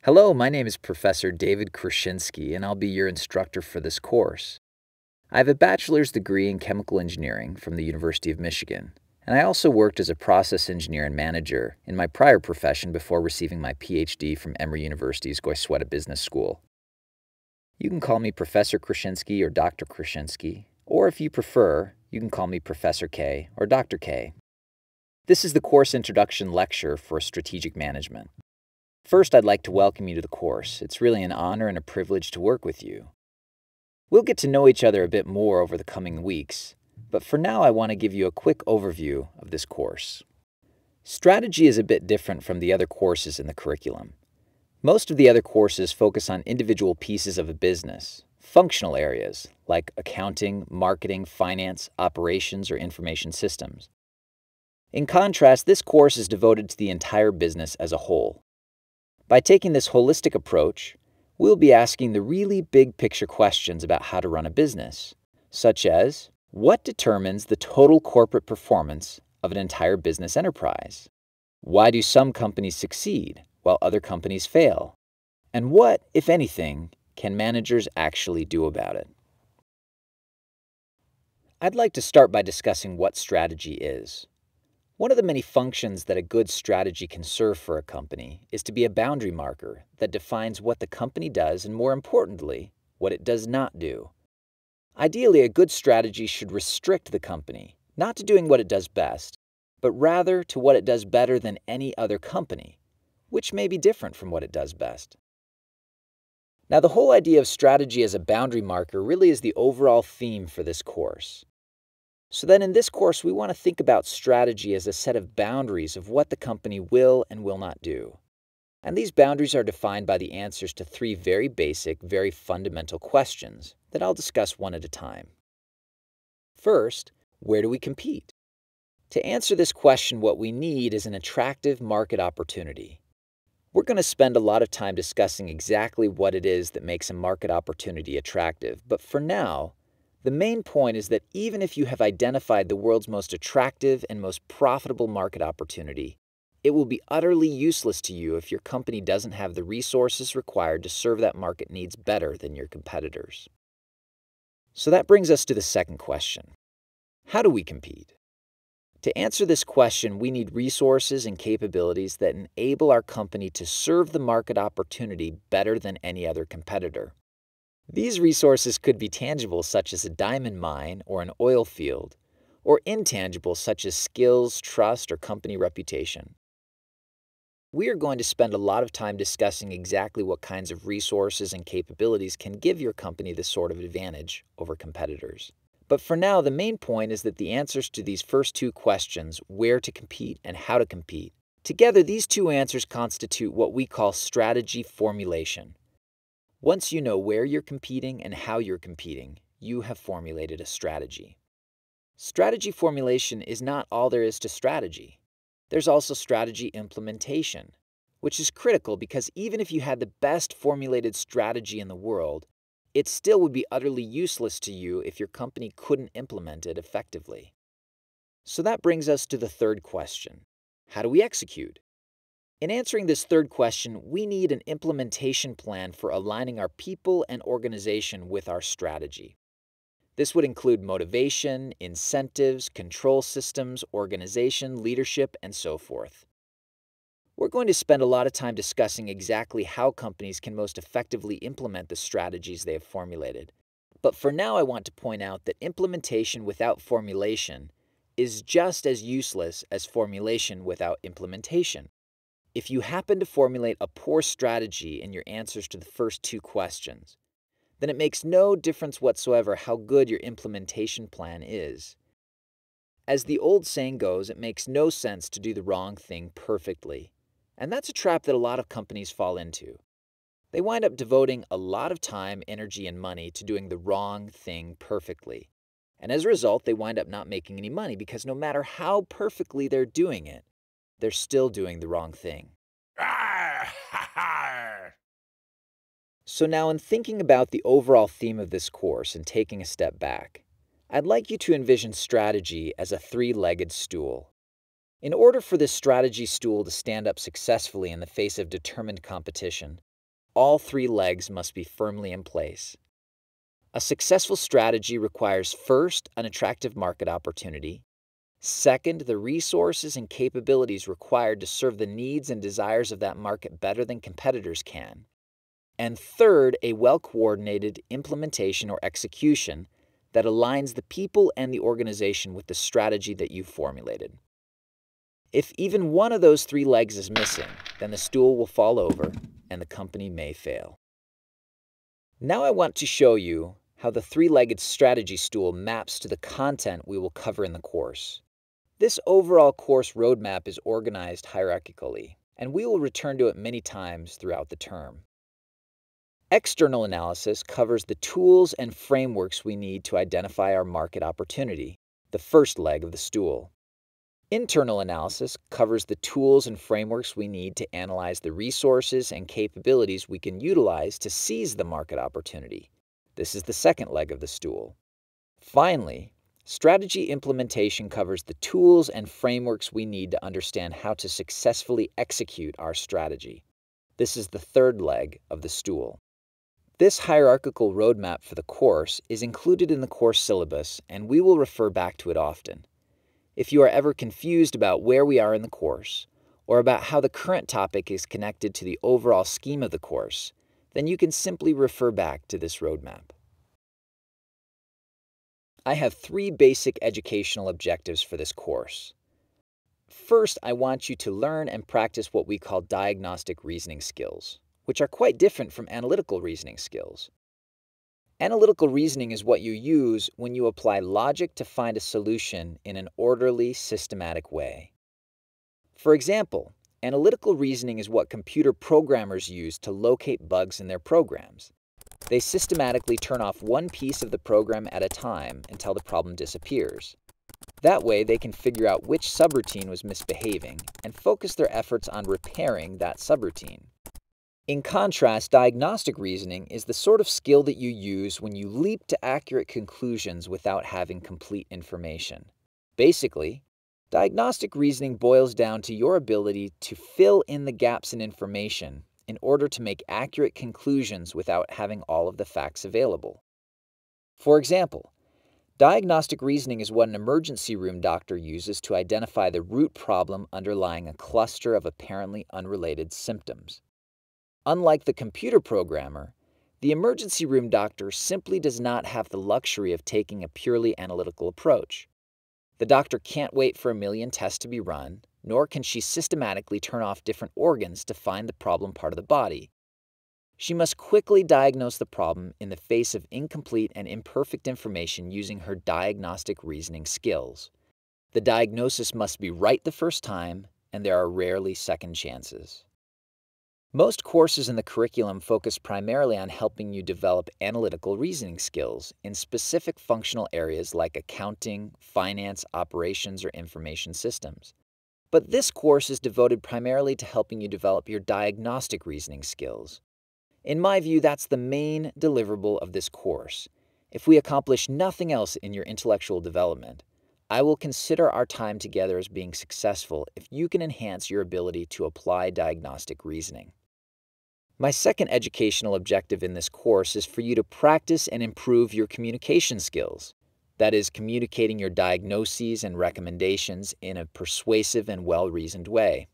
Hello, my name is Professor David Krasinski, and I'll be your instructor for this course. I have a bachelor's degree in chemical engineering from the University of Michigan, and I also worked as a process engineer and manager in my prior profession before receiving my PhD from Emory University's Goizueta Business School. You can call me Professor Krasinski or Dr. Krasinski, or if you prefer, you can call me Professor K or Dr. K. This is the course introduction lecture for Strategic Management. First, I'd like to welcome you to the course. It's really an honor and a privilege to work with you. We'll get to know each other a bit more over the coming weeks, but for now I want to give you a quick overview of this course. Strategy is a bit different from the other courses in the curriculum. Most of the other courses focus on individual pieces of a business, functional areas like accounting, marketing, finance, operations, or information systems. In contrast, this course is devoted to the entire business as a whole. By taking this holistic approach, we'll be asking the really big picture questions about how to run a business, such as, what determines the total corporate performance of an entire business enterprise? Why do some companies succeed while other companies fail? And what, if anything, can managers actually do about it? I'd like to start by discussing what strategy is. One of the many functions that a good strategy can serve for a company is to be a boundary marker that defines what the company does and, more importantly, what it does not do. Ideally, a good strategy should restrict the company, not to doing what it does best, but rather to what it does better than any other company, which may be different from what it does best. Now, the whole idea of strategy as a boundary marker really is the overall theme for this course. So then in this course, we want to think about strategy as a set of boundaries of what the company will and will not do. And these boundaries are defined by the answers to three very basic, very fundamental questions that I'll discuss one at a time. First, where do we compete? To answer this question, what we need is an attractive market opportunity. We're going to spend a lot of time discussing exactly what it is that makes a market opportunity attractive, but for now, the main point is that even if you have identified the world's most attractive and most profitable market opportunity, it will be utterly useless to you if your company doesn't have the resources required to serve that market needs better than your competitors. So that brings us to the second question. How do we compete? To answer this question, we need resources and capabilities that enable our company to serve the market opportunity better than any other competitor. These resources could be tangible, such as a diamond mine or an oil field, or intangible, such as skills, trust, or company reputation. We are going to spend a lot of time discussing exactly what kinds of resources and capabilities can give your company this sort of advantage over competitors. But for now, the main point is that the answers to these first two questions, where to compete and how to compete, together these two answers constitute what we call strategy formulation. Once you know where you're competing and how you're competing, you have formulated a strategy. Strategy formulation is not all there is to strategy. There's also strategy implementation, which is critical because even if you had the best formulated strategy in the world, it still would be utterly useless to you if your company couldn't implement it effectively. So that brings us to the third question. How do we execute? In answering this third question, we need an implementation plan for aligning our people and organization with our strategy. This would include motivation, incentives, control systems, organization, leadership, and so forth. We're going to spend a lot of time discussing exactly how companies can most effectively implement the strategies they have formulated. But for now, I want to point out that implementation without formulation is just as useless as formulation without implementation. If you happen to formulate a poor strategy in your answers to the first two questions, then it makes no difference whatsoever how good your implementation plan is. As the old saying goes, it makes no sense to do the wrong thing perfectly. And that's a trap that a lot of companies fall into. They wind up devoting a lot of time, energy, and money to doing the wrong thing perfectly. And as a result, they wind up not making any money because no matter how perfectly they're doing it, they're still doing the wrong thing. So now, in thinking about the overall theme of this course and taking a step back, I'd like you to envision strategy as a three-legged stool. In order for this strategy stool to stand up successfully in the face of determined competition, all three legs must be firmly in place. A successful strategy requires first, an attractive market opportunity. Second, the resources and capabilities required to serve the needs and desires of that market better than competitors can. And third, a well-coordinated implementation or execution that aligns the people and the organization with the strategy that you've formulated. If even one of those three legs is missing, then the stool will fall over and the company may fail. Now I want to show you how the three-legged strategy stool maps to the content we will cover in the course. This overall course roadmap is organized hierarchically, and we will return to it many times throughout the term. External analysis covers the tools and frameworks we need to identify our market opportunity, the first leg of the stool. Internal analysis covers the tools and frameworks we need to analyze the resources and capabilities we can utilize to seize the market opportunity. This is the second leg of the stool. Finally, strategy implementation covers the tools and frameworks we need to understand how to successfully execute our strategy. This is the third leg of the stool. This hierarchical roadmap for the course is included in the course syllabus, and we will refer back to it often. If you are ever confused about where we are in the course, or about how the current topic is connected to the overall scheme of the course, then you can simply refer back to this roadmap. I have three basic educational objectives for this course. First, I want you to learn and practice what we call diagnostic reasoning skills, which are quite different from analytical reasoning skills. Analytical reasoning is what you use when you apply logic to find a solution in an orderly, systematic way. For example, analytical reasoning is what computer programmers use to locate bugs in their programs. They systematically turn off one piece of the program at a time until the problem disappears. That way, they can figure out which subroutine was misbehaving and focus their efforts on repairing that subroutine. In contrast, diagnostic reasoning is the sort of skill that you use when you leap to accurate conclusions without having complete information. Basically, diagnostic reasoning boils down to your ability to fill in the gaps in information in order to make accurate conclusions without having all of the facts available. For example, diagnostic reasoning is what an emergency room doctor uses to identify the root problem underlying a cluster of apparently unrelated symptoms. Unlike the computer programmer, the emergency room doctor simply does not have the luxury of taking a purely analytical approach. The doctor can't wait for a million tests to be run, nor can she systematically turn off different organs to find the problem part of the body. She must quickly diagnose the problem in the face of incomplete and imperfect information using her diagnostic reasoning skills. The diagnosis must be right the first time, and there are rarely second chances. Most courses in the curriculum focus primarily on helping you develop analytical reasoning skills in specific functional areas like accounting, finance, operations, or information systems. But this course is devoted primarily to helping you develop your diagnostic reasoning skills. In my view, that's the main deliverable of this course. If we accomplish nothing else in your intellectual development, I will consider our time together as being successful if you can enhance your ability to apply diagnostic reasoning. My second educational objective in this course is for you to practice and improve your communication skills. That is, communicating your diagnoses and recommendations in a persuasive and well-reasoned way.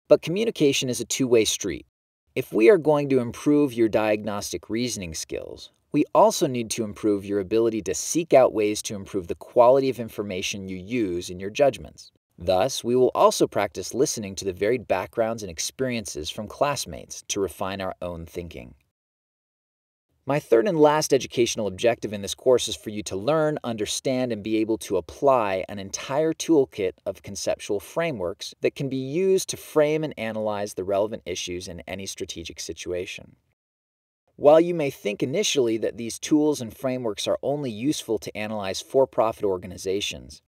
But communication is a two-way street. If we are going to improve your diagnostic reasoning skills, we also need to improve your ability to seek out ways to improve the quality of information you use in your judgments. Thus, we will also practice listening to the varied backgrounds and experiences from classmates to refine our own thinking. My third and last educational objective in this course is for you to learn, understand, and be able to apply an entire toolkit of conceptual frameworks that can be used to frame and analyze the relevant issues in any strategic situation. While you may think initially that these tools and frameworks are only useful to analyze for-profit organizations,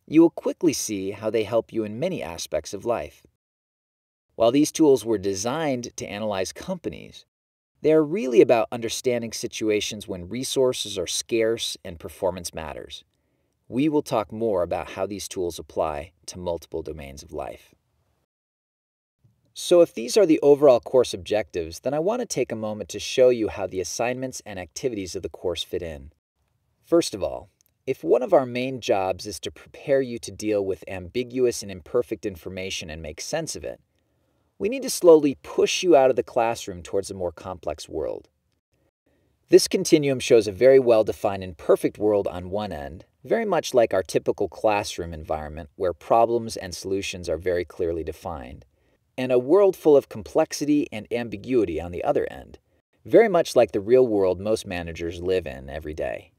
you will quickly see how they help you in many aspects of life. While these tools were designed to analyze companies, they are really about understanding situations when resources are scarce and performance matters. We will talk more about how these tools apply to multiple domains of life. So if these are the overall course objectives, then I want to take a moment to show you how the assignments and activities of the course fit in. First of all, if one of our main jobs is to prepare you to deal with ambiguous and imperfect information and make sense of it, we need to slowly push you out of the classroom towards a more complex world. This continuum shows a very well-defined and perfect world on one end, very much like our typical classroom environment where problems and solutions are very clearly defined, and a world full of complexity and ambiguity on the other end, very much like the real world most managers live in every day.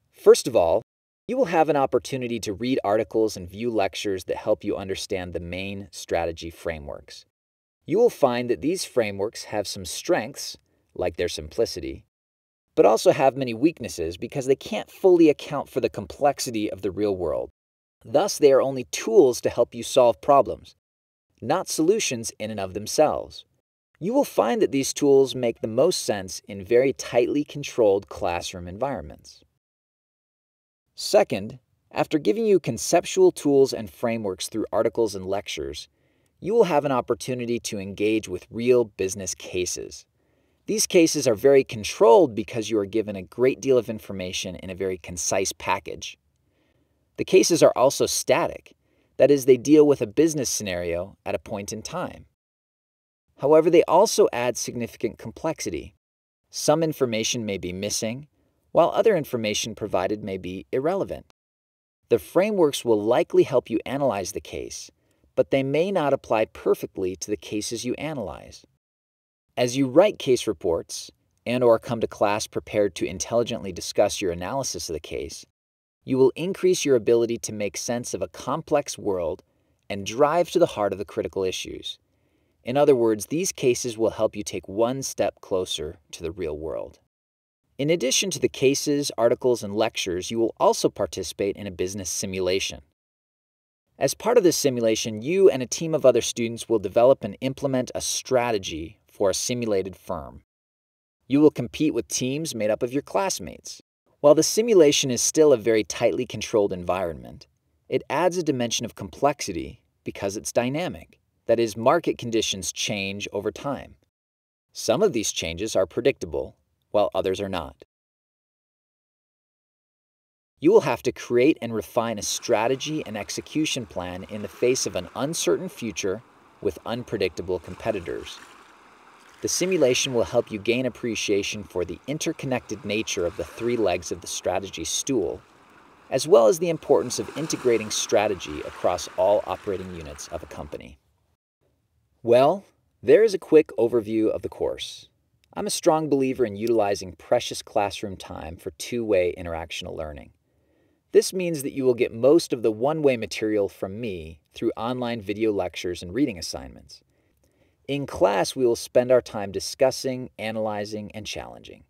First of all, you will have an opportunity to read articles and view lectures that help you understand the main strategy frameworks. You will find that these frameworks have some strengths, like their simplicity, but also have many weaknesses because they can't fully account for the complexity of the real world. Thus, they are only tools to help you solve problems, not solutions in and of themselves. You will find that these tools make the most sense in very tightly controlled classroom environments. Second, after giving you conceptual tools and frameworks through articles and lectures, you will have an opportunity to engage with real business cases. These cases are very controlled because you are given a great deal of information in a very concise package. The cases are also static, that is, they deal with a business scenario at a point in time. However, they also add significant complexity. Some information may be missing, while other information provided may be irrelevant. The frameworks will likely help you analyze the case, but they may not apply perfectly to the cases you analyze. As you write case reports and/or come to class prepared to intelligently discuss your analysis of the case, you will increase your ability to make sense of a complex world and drive to the heart of the critical issues. In other words, these cases will help you take one step closer to the real world. In addition to the cases, articles, and lectures, you will also participate in a business simulation. As part of this simulation, you and a team of other students will develop and implement a strategy for a simulated firm. You will compete with teams made up of your classmates. While the simulation is still a very tightly controlled environment, it adds a dimension of complexity because it's dynamic. That is, market conditions change over time. Some of these changes are predictable, while others are not. You will have to create and refine a strategy and execution plan in the face of an uncertain future with unpredictable competitors. The simulation will help you gain appreciation for the interconnected nature of the three legs of the strategy stool, as well as the importance of integrating strategy across all operating units of a company. Well, there is a quick overview of the course. I'm a strong believer in utilizing precious classroom time for two-way interactional learning. This means that you will get most of the one-way material from me through online video lectures and reading assignments. In class, we will spend our time discussing, analyzing, and challenging.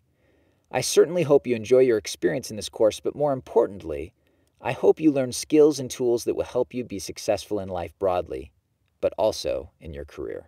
I certainly hope you enjoy your experience in this course, but more importantly, I hope you learn skills and tools that will help you be successful in life broadly, but also in your career.